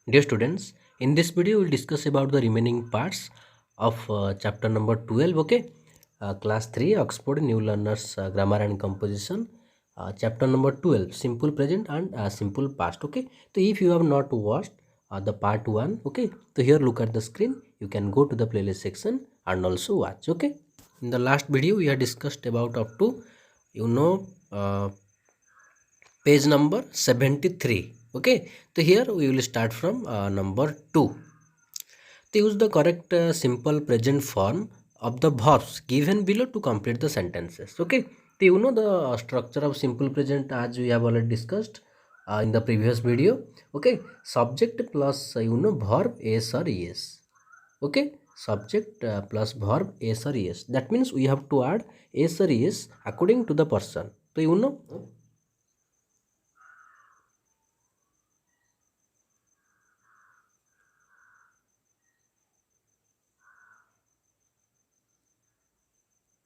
Dear students, in this video we will discuss about the remaining parts of chapter number 12, okay? Class 3 Oxford New Learners Grammar and Composition, chapter number 12, Simple Present and Simple Past, okay? So if you have not watched the part 1, okay? So here look at the screen, you can go to the playlist section and also watch, okay? In the last video we have discussed about up to, page number 73, okay? So here we will start from number 2. To use the correct simple present form of the verbs given below to complete the sentences, okay? So you know the structure of simple present as we have already discussed in the previous video, okay? Subject plus verb s or es, okay? Subject plus verb s or es, that means we have to add s or es according to the person. So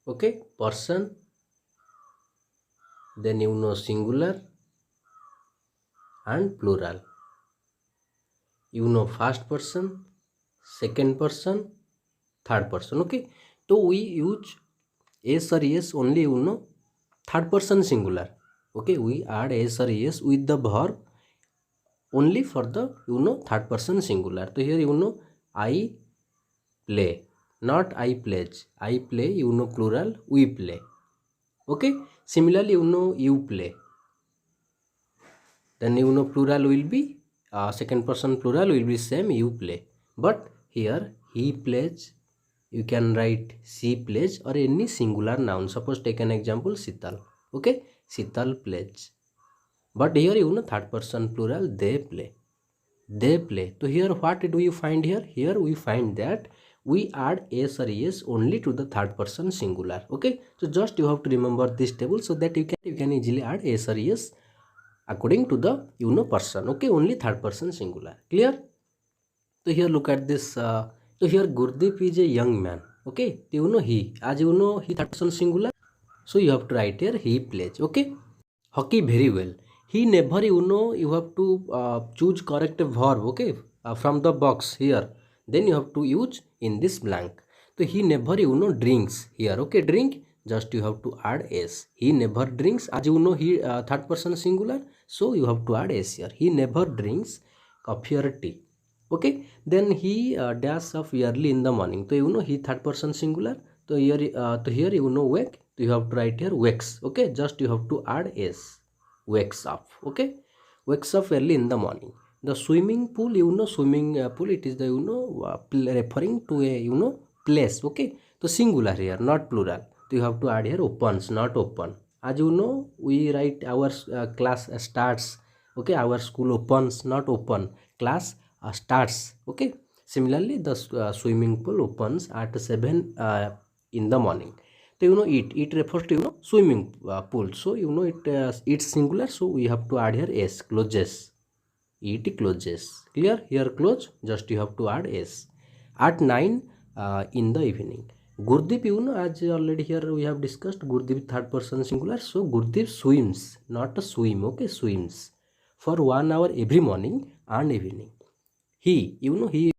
okay, person, then singular and plural, first person, second person, third person, okay? So we use s or es only third person singular, okay? We add s or es with the verb only for the third person singular. So here I play, not I pledge. I play plural, we play, okay? Similarly you play, then plural will be second person plural will be same, you play. But here he plays, you can write she plays or any singular noun. Suppose take an example, Sital, okay? Sital plays. But here third person plural, they play, they play. So here what do you find here? Here we find that we add s or es only to the third person singular, okay? So just you have to remember this table so that you can easily add s or es according to the person, okay? Only third person singular, clear? So here look at this, so here Gurdeep is a young man, okay? He, as he third person singular, so you have to write here he plays, okay? Hockey very well. He never, you have to choose correct verb, okay? From the box here, then you have to use in this blank. So he never drinks here, okay? Drink, just you have to add s. He never drinks, as he third person singular, so you have to add s here. He never drinks coffee or tea, okay? Then he dash off early in the morning, so he third person singular. So here wake, so you have to write here wakes, okay? Just you have to add s, wakes up, okay? Wakes up early in the morning. The swimming pool, swimming pool, it is the referring to a place, okay? So singular here, not plural. So you have to add here opens, not open. As we write our class starts, okay? Our school opens, not open. Class starts, okay? Similarly the swimming pool opens at 7 in the morning. So it refers to swimming pool, so it's singular, so we have to add here s, closes, it closes, clear? Here close, just you have to add s. At 9 in the evening. Gurdeep, as already here we have discussed, Gurdeep third person singular, so Gurdeep swims, not a swim, okay? Swims for 1 hour every morning and evening. He, he,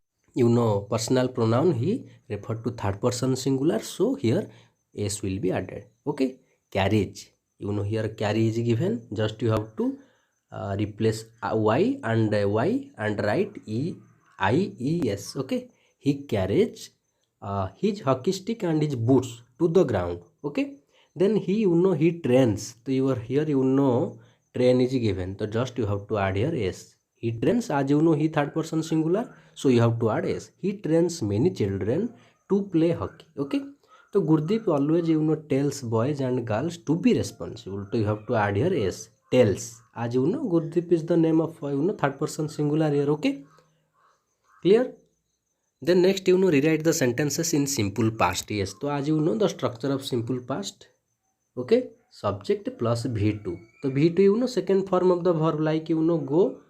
personal pronoun he referred to third person singular, so here s will be added, okay? Carriage, here carry is given, just you have to replace y and write e I e s, okay? He carries his hockey stick and his boots to the ground, okay? Then he, he trains, so you are here, train is given, so just you have to add here s. He trains, as he third person singular, so you have to add s. He trains many children to play hockey, okay? So Gurdeep always tells boys and girls to be responsible, so you have to add here s, tells. As Gurdeep is the name of third person singular here, okay? Clear? Then next rewrite the sentences in simple past. Yes, so as the structure of simple past, okay? Subject plus v2. So v2 second form of the verb, like go,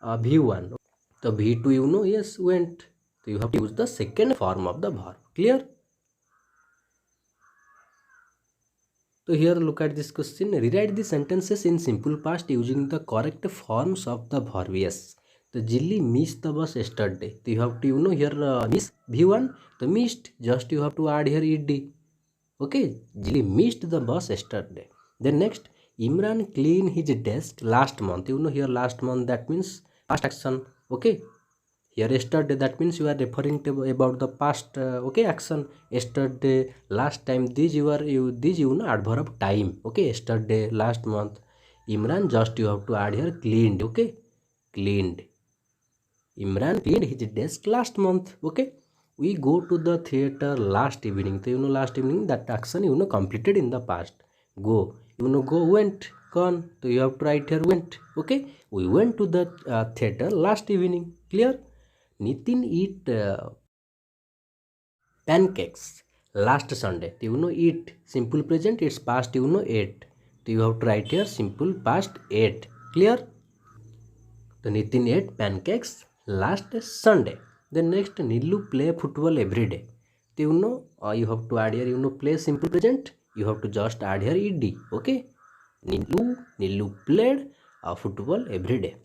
v1. So v2 yes, went. So you have to use the second form of the verb, clear? So here look at this question, rewrite the sentences in simple past using the correct forms of the verb. Yes, तो Jilly missed the bus yesterday. So you have to here miss V1. So missed, just you have to add here ed. Okay, Jilly missed the bus yesterday. Then next, Imran cleaned his desk last month. Here last month, that means past action. Okay, here yesterday, that means you are referring to about the past okay action. Yesterday, last time, this adverb of time. Okay, yesterday, last month. Imran, just you have to add here cleaned. Okay, cleaned. Imran cleaned his desk last month. Okay, we go to the theater last evening. So last evening, that action completed in the past. Go, go, went, gone. So you have to write here went. Okay, we went to the theater last evening. Clear? Nitin eat pancakes last Sunday. So eat, simple present, it's past, ate. So you have to write here simple past ate. Clear? So Nitin ate pancakes last Sunday. Then next, Nilu play football every day. So you have to add here, play simple present. You have to just add here ed. Okay. Nilu played football every day.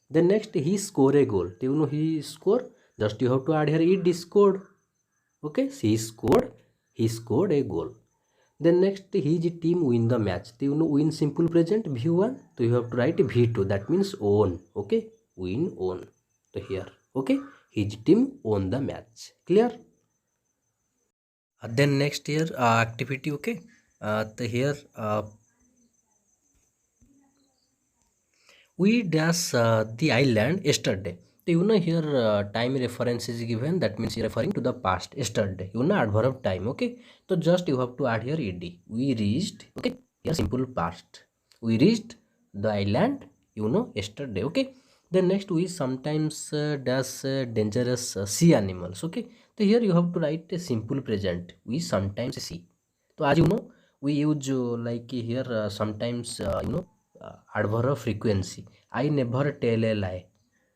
Then next, he score a goal. So he score. Just you have to add here ed scored. Okay. He scored a goal. Then next, his team win the match. So win simple present V1. So you have to write V2. That means own. Okay, win own. So here, okay, his team won the match. Clear? Then next here activity. Okay, so here we dash the island yesterday. So here time reference is given. That means you're referring to the past. Yesterday. Adverb of time. Okay. So just you have to add here ed. We reached. Okay. Here simple past. We reached the island. Yesterday. Okay. Then next we sometimes dash dangerous sea animals. Okay. So here you have to write a simple present. We sometimes see. So as we use like here sometimes adverb frequency. I never tell a lie.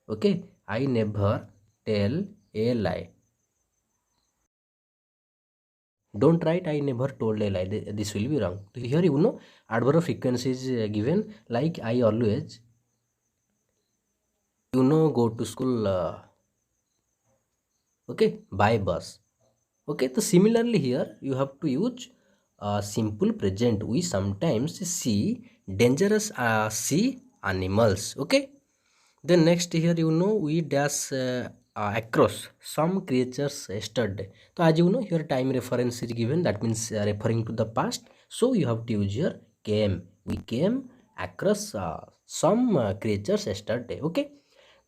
Okay, I never tell a lie. Don't write I never told a lie. This will be wrong. Here adverb frequency is given like I always go to school okay by bus. Okay, so similarly here you have to use simple present. We sometimes see dangerous sea animals. Okay. Then next here we dash across some creatures yesterday. So as here time reference is given. That means referring to the past. So you have to use here came. We came across some creatures yesterday. Okay.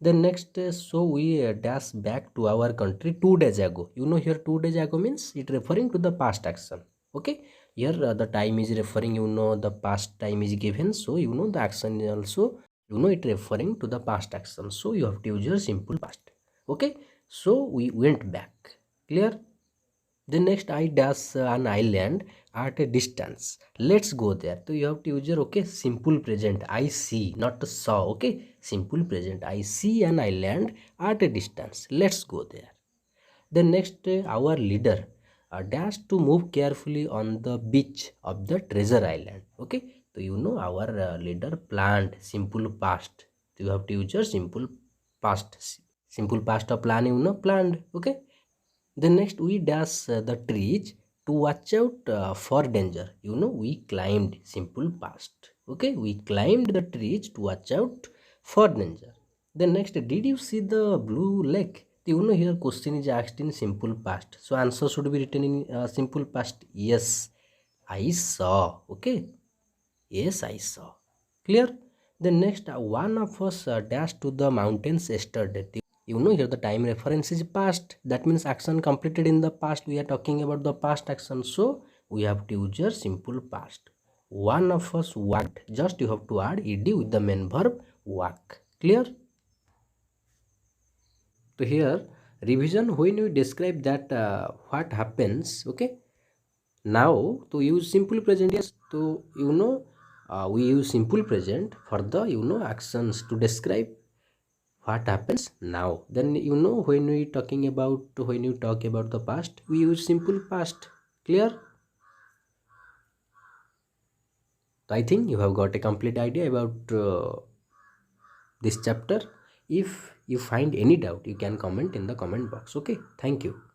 Then next, so we dash back to our country 2 days ago. Here 2 days ago means it referring to the past action. Okay. Here the time is referring, the past time is given. So the action is also, it referring to the past action. So you have to use your simple past. Okay. So we went back. Clear? The next, I dash an island at a distance. Let's go there. So you have to use your okay simple present. I see, not saw. Okay, simple present. I see an island at a distance. Let's go there. Then next, our leader dash to move carefully on the beach of the treasure island. Okay, so our leader planned simple past. So you have to use your simple past. Simple past of plan, planned. Okay. Then next we dash the trees to watch out for danger. We climbed simple past. Okay, we climbed the trees to watch out for danger. Then next, did you see the blue lake? Here question is asked in simple past. So answer should be written in simple past. Yes, I saw. Okay. Yes, I saw. Clear? Then next, one of us dashed to the mountains yesterday. Here the time reference is past. That means action completed in the past. We are talking about the past action. So we have to use your simple past. One of us walked. Just you have to add ed with the main verb walk. Clear? So here revision when you describe that what happens. Okay. Now to use simple present, yes, so we use simple present for the actions to describe what happens now. Then when we talking about when you talk about the past, we use simple past. Clear? So I think you have got a complete idea about this chapter. If you find any doubt, you can comment in the comment box. Okay, thank you.